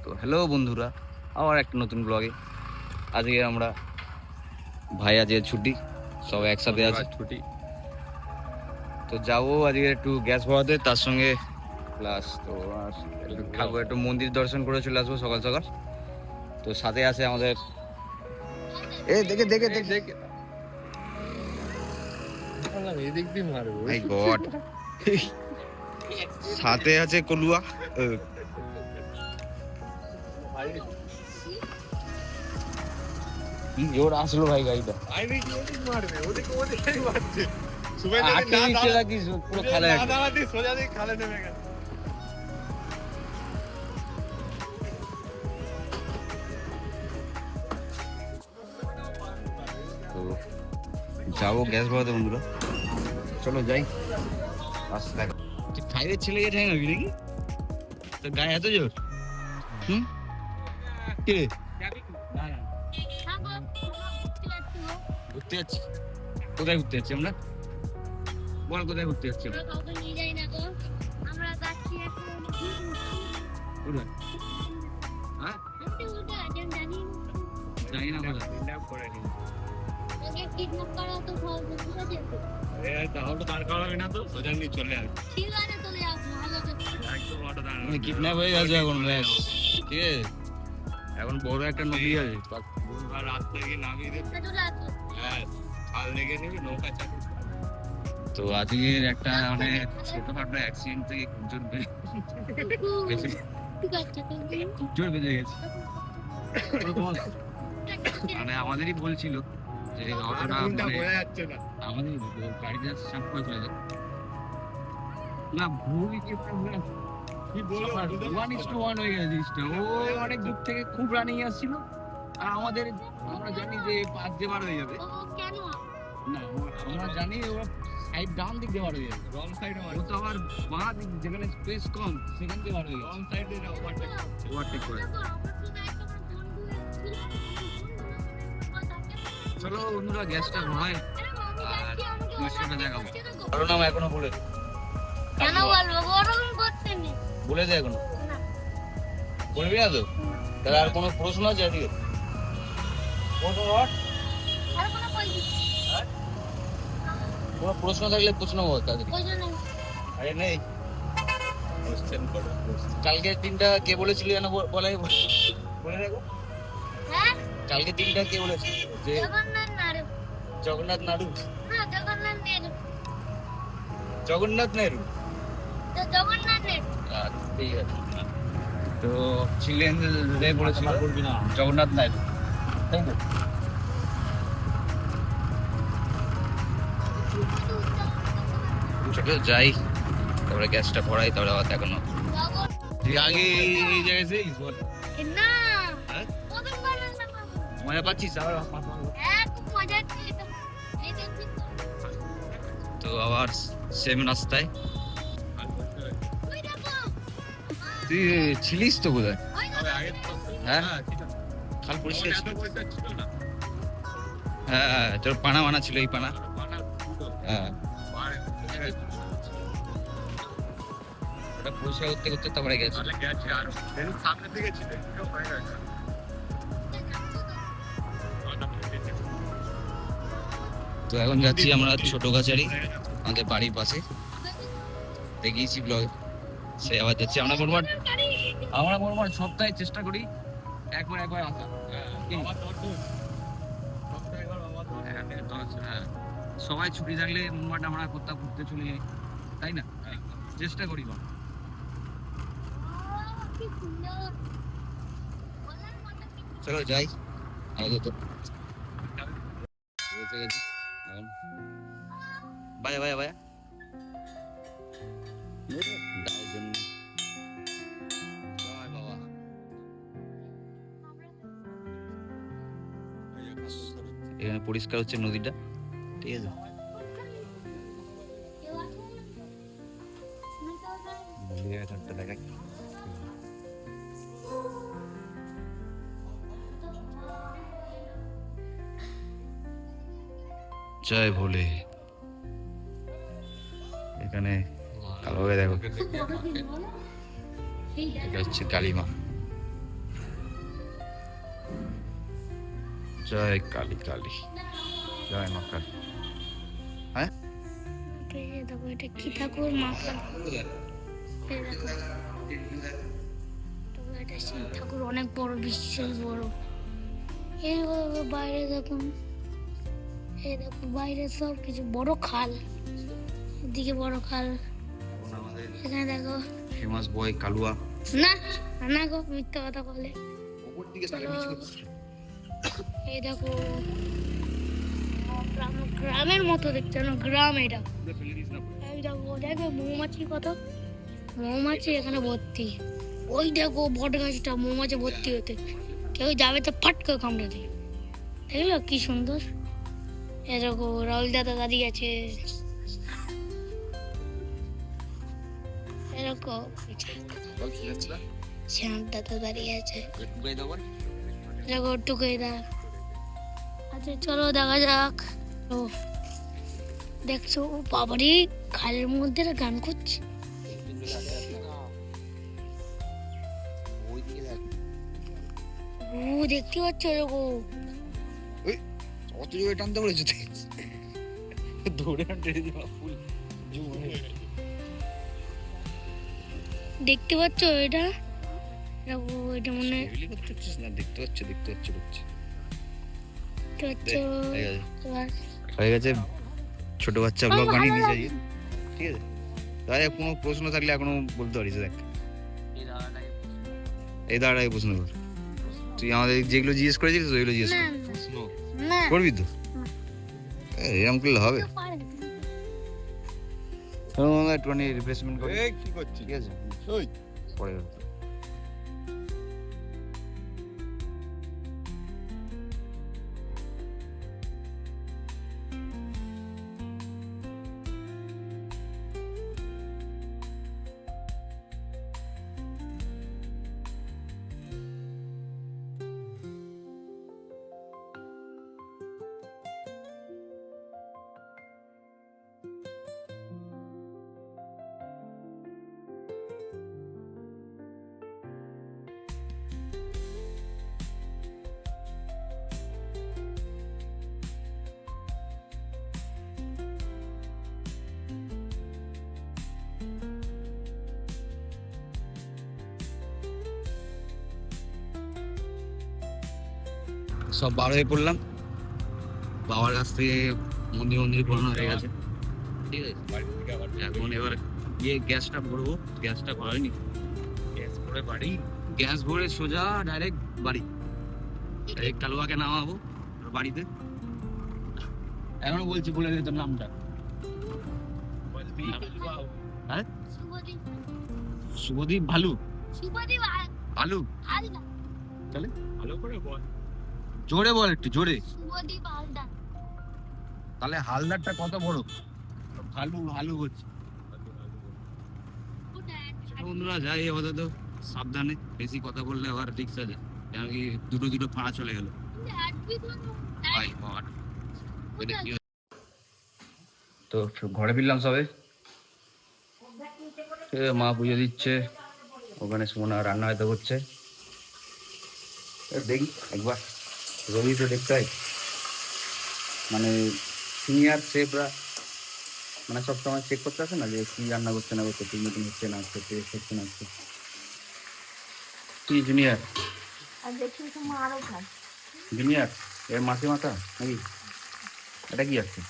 তো হ্যালো বন্ধুরা, আবার একটা নতুন ব্লগে। আজকে আমরা ভাই আজকে ছুটি, সব একসাথে আছে ছুটি। তো যাবো আজকে একটু গ্যাস ভরাতে, তার সঙ্গে প্লাস তো একটু খাবো, একটু মন্দির দর্শন করে চলে আসবো সকাল সকাল। তো সাথে আছে আমাদের দেখে দেখে দেখে এদিক দিয়ে মারবো। মাই গড, সাথে আছে কলুয়া। কি জোর আসলো ভাই গাড়িটা। পুরো খালে তো যাবো গ্যাস ভরাতে বন্ধুরা, চলো যাই। আসতে দেখো ফাইভের ছেলে গেছে নাকি নাকি তোর গায়ে এত জোর। কে ঘুরতে যাচ্ছি? কোথায় ঘুরতে যাচ্ছি আমরা? বল কোথায় ঘুরতে যাচ্ছি? জানি না কোথায়। কিডন্যাপ হয়ে গেছে এখন ম্যাচ, ঠিক আছে? এখন বড় একটা নদী আছে, রাস্তা গিয়ে নামিয়ে দেবে। তো আজকের একটা মানে ছোটখাটো অ্যাক্সিডেন্ট থেকে খুব জোর খুব জোর বেঁচে গেছে। মানে আমাদেরই বলছিল যে অতটা মানে আমাদের গাড়ি যাচ্ছে সাপ করে চলে যায় না, ভুল কি বলবো 1:1 হয়ে গেছে জিনিসটা। ও অনেক দূর থেকে খুব রানিং আসছিল, আর আমাদের আমরা জানি যে পাশ দিয়ে বার হয়ে যাবে না, আমরা জানি ওরা সাইড ডাউন দিক দিয়ে বার হয়ে যাবে, রং সাইডে ও তো আবার বাঁ দিক যেখানে স্পেস কম সেখান দিয়ে বার হয়ে যাবে, রং সাইডে ওভারটেক করে। চলো বন্ধুরা গ্যাসটা ভরাই আর দৃশ্যটা দেখাবো। কারো নাম এখনো বলে কেন বলবো? গরম করতে নেই বলে দে এখনো বলবি না তো? তাহলে আর কোনো প্রশ্ন আছে আজকে? কোনো প্রশ্ন থাকলে প্রশ্ন বল তাদেরকে। আরে নেই। কালকে দিনটা কে বলেছিল যেন বলাই বলে রাখো। কালকে দিনটা কে বলেছিল যে জগন্নাথ নাড়ু? জগন্নাথ নেহরু। ঠিক আছে, তো ছিলেন বলেছিল জগন্নাথ নাইডু, তাই তো? ছোট যাই, তারপরে গ্যাসটা ভরাই, তারপরে আবার দেখানো। তুই আগে এই জায়গায় ছিলিস বল? মজা পাচ্ছিস? তো আবার সেম রাস্তায় তুই ছিলিস তো বোধহয়। হ্যাঁ খাল পরিষ্কার ছিল। হ্যাঁ তোর পানা মানা ছিল, এই পানা। হ্যাঁ ওটা পরিষ্কার করতে করতে তারপরে গেছে। তো এখন যাচ্ছি আমরা ছোট গাছারি, আমাদের বাড়ির পাশে, দেখিয়েছি ব্লগ। সে আবার যাচ্ছি আমরা মোটামুটি সপ্তাহে চেষ্টা করি একবার আসা। হ্যাঁ সবাই ছুটি থাকলে মোটামুটি আমরা কোথাও ঘুরতে চলে যাই, তাই না? চেষ্টা করি। চলো যাই, আমাদের তো বসে গেছি বায়া বায়া বায়া বাবা। এখানে পরিষ্কার হচ্ছে নদীটা, ঠিক আছে? দেখাই জয় ভোলে। এখানে কালো হয়ে দেখো, এটা হচ্ছে কালীমা। জয় কালী কালী, জয় মা কালী। এই দেখো এটা কি ঠাকুর? মা কালী। এই দেখো তো এটা শিব ঠাকুর, অনেক বড়, বিশাল বড়। এই বাইরে দেখুন, এই দেখো বাইরে সব কিছু, বড় খাল, এদিকে বড় খাল, এখন আমাদের এখানে দেখো। ফেমাস বয় কালুয়া না না গো, মিথ্যা কথা বলে। উপর দিকে তাকে চলো। নিচ করছে। এই দেখো গ্রামের মতো দেখতে, না গ্রাম এটা। এই দেখো দেখো মৌমাছি, কত মৌমাছি এখানে ভর্তি। ওই দেখো বট গাছটা, মৌমাছি ভর্তি হতে, কেউ যাবে তো ফাট করে কামড়ে দেয়। দেখলো কি সুন্দর। এই দেখো রাহুল দাদা দাঁড়িয়ে আছে। এরকম শ্যাম দাদা দাঁড়িয়ে আছে। দেখো টুকুই দা। আচ্ছা চলো দেখা যাক। ও দেখছো, ও বাবারে খালের মধ্যে এরা গান করছে। ও দেখতে পাচ্ছ এরকম অত জোরে টানতে বলেছে তুই, ধরে টেনে দেওয়া ফুল দেখতে পাচ্ছ এটা? দেখো এটা মনে হয় এগুলি করতে পারছিস না, দেখতে পাচ্ছি দেখতে পাচ্ছি। দেখতে পাচ্ছ। এবার হয়ে গেছে, ছোট বাচ্চা ব্লগ বানিয়ে দিয়েছে আজকে, ঠিক আছে। তাই কোনো প্রশ্ন থাকলে এখনো বলতে পারিস। দেখ এই দাঁড়ায় প্রশ্ন কর, তুই আমাদের যেগুলো জিজ্ঞেস করেছিস ওইগুলো জিজ্ঞেস না কর, না করবি তো? এরকম করলে হবে? একটুখানি রিপ্লেসমেন্ট করি, কি করছিস? ঠিক আছে, ওই পরে সব বার হয়ে পড়লাম। বাবার কাছ থেকে মন্দির ঘোরানো হয়ে গেছে, ঠিক আছে। এখন এবার গিয়ে গ্যাসটা ভরবো, গ্যাসটা ভরাইনি, গ্যাস ভরে বাড়ি, গ্যাস ভরে সোজা ডাইরেক্ট বাড়ি, ডাইরেক্ট কালুয়াকে নামাবো বাড়িতে। এখনো বলছি, বলে দিই তোর নামটা। হ্যাঁ, শুভদীপ ভালু, ভালু চলে, ভালো করে বল, জোরে বল, একটু জোরে। তাহলে হালদারটা কত বড়? ভালু ভালু হচ্ছে। বন্ধুরা যাই, আপাতত সাবধানে, বেশি কথা বললে আবার রিক্স আছে, কেন কি দুটো ফাঁড়া চলে গেল। তো ঘরে ফিরলাম সবে, মা পুজো দিচ্ছে, ওখানে সুমনা রান্না হয়তো করছে। দেখি একবার, রবি তো দেখতে হয়, মানে সিনিয়র শেফরা মানে সবসময় চেক করতে আসে না যে কি রান্না করছে না করছে, ঠিক মতন হচ্ছে না হচ্ছে, টেস্ট হচ্ছে না হচ্ছে। কি জুনিয়র? জুনিয়র এর মাসে মাথা নাকি? এটা কি আছে?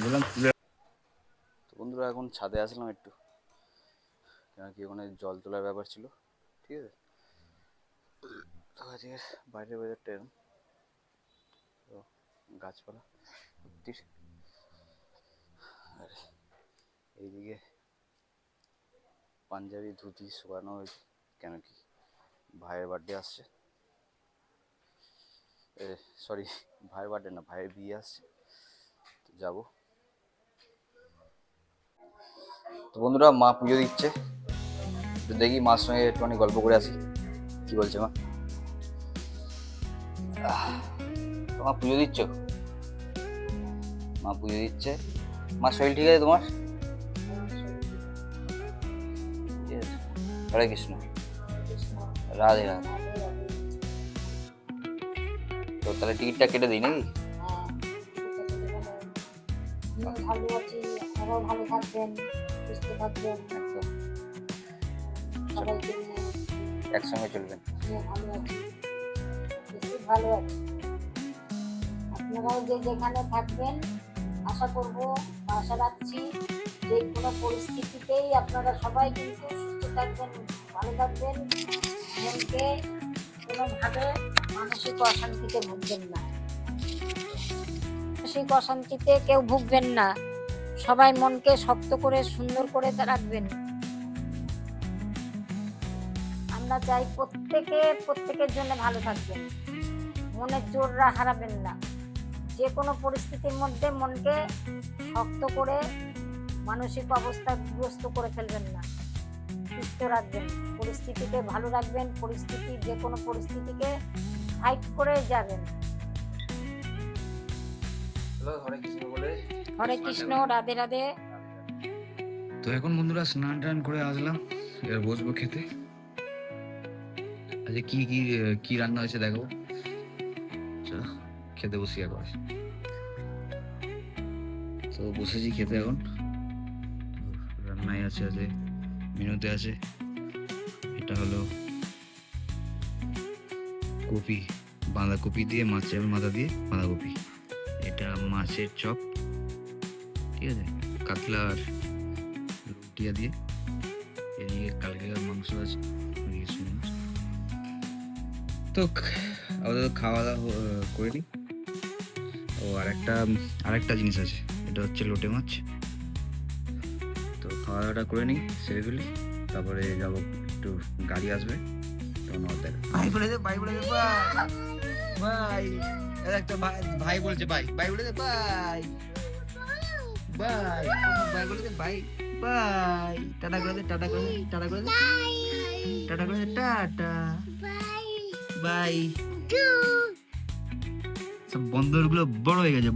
বললাম। তো বন্ধুরা এখন ছাদে আসলাম একটু, কেন কি ওখানে জল তোলার ব্যাপার ছিল, ঠিক আছে। তো আজকে বাইরের ওয়েদারটা এরকম, তো গাছপালা সত্যির, আর এইদিকে পাঞ্জাবি ধুতি শুকানো হয়েছে, কেন কি ভাইয়ের বার্থডে আসছে, সরি ভাইয়ের বার্থডে না, ভাইয়ের বিয়ে আসছে, তো যাবো। তো বন্ধুরা মা পুজো দিচ্ছে, তো দেখি মার সঙ্গে একটুখানি গল্প করে আসি, কি বলছে মা? তোমার পুজো দিচ্ছ? মা পুজো দিচ্ছে। মা শরীর ঠিক আছে তোমার? হরে কৃষ্ণ, রাধে রাধে। তো তাহলে টিকিটটা কেটে দিই নাকি? হ্যাঁ, ভালো আছি, আপনারাও ভালো থাকবেন, সুস্থ থাকবেন, একদম সবাইকে নিয়ে একসঙ্গে চলবেন। আমিও ভালো আছি, বেশি ভালো আছি। আপনারাও যে যেখানে থাকবেন, আশা করব, আশা রাখছি যে কোনো পরিস্থিতিতেই আপনারা সবাই কিন্তু সুস্থ থাকবেন, ভালো থাকবেন, মনকে কোনোভাবে মানসিক অশান্তিতে ভুগবেন না। মানসিক অশান্তিতে কেউ ভুগবেন না, সবাই মনকে শক্ত করে সুন্দর করে রাখবেন। আমরা চাই প্রত্যেকের জন্য ভালো থাকবেন, মনের জোররা হারাবেন না। যে কোনো পরিস্থিতির মধ্যে মনকে শক্ত করে মানসিক অবস্থাগ্রস্ত করে ফেলবেন না, সুস্থ রাখবেন, পরিস্থিতিকে ভালো রাখবেন, যে কোনো পরিস্থিতিকে ফাইট করে যাবেন। হরে কৃষ্ণ বলে। হরে কৃষ্ণ, রাধে রাধে। তো এখন বন্ধুরা স্নান টান করে আসলাম, এবার বসবো খেতে। আচ্ছা কি কি কি রান্না হয়েছে দেখো, খেতে বসি একবার। তো বসেছি খেতে এখন। রান্নায় আছে মেনুতে আছে, এটা হলো কপি, বাঁধাকপি দিয়ে মাছের মাথা দিয়ে বাঁধাকপি। এটা মাছের চপ, ঠিক আছে, কাতলার রুটিয়া দিয়ে। এদিকে কালকের মাংস আছে। তো আমাদের খাওয়া দাওয়া করে নিই। ও আরেকটা জিনিস আছে, এটা হচ্ছে লোটে মাছ। তো খাওয়া দাওয়াটা করে নিই, সেরে ফেলি, তারপরে যাবো, একটু গাড়ি আসবে তখন ওদের ভাই বলেছে ভাই একটা ভাই বলেছে ভাই বলেছে ভাই বলেছে ভাই টাটা করে দে টাটা করে দে টাটা বাই। সব বন্দরগুলো বড় হয়ে গেছে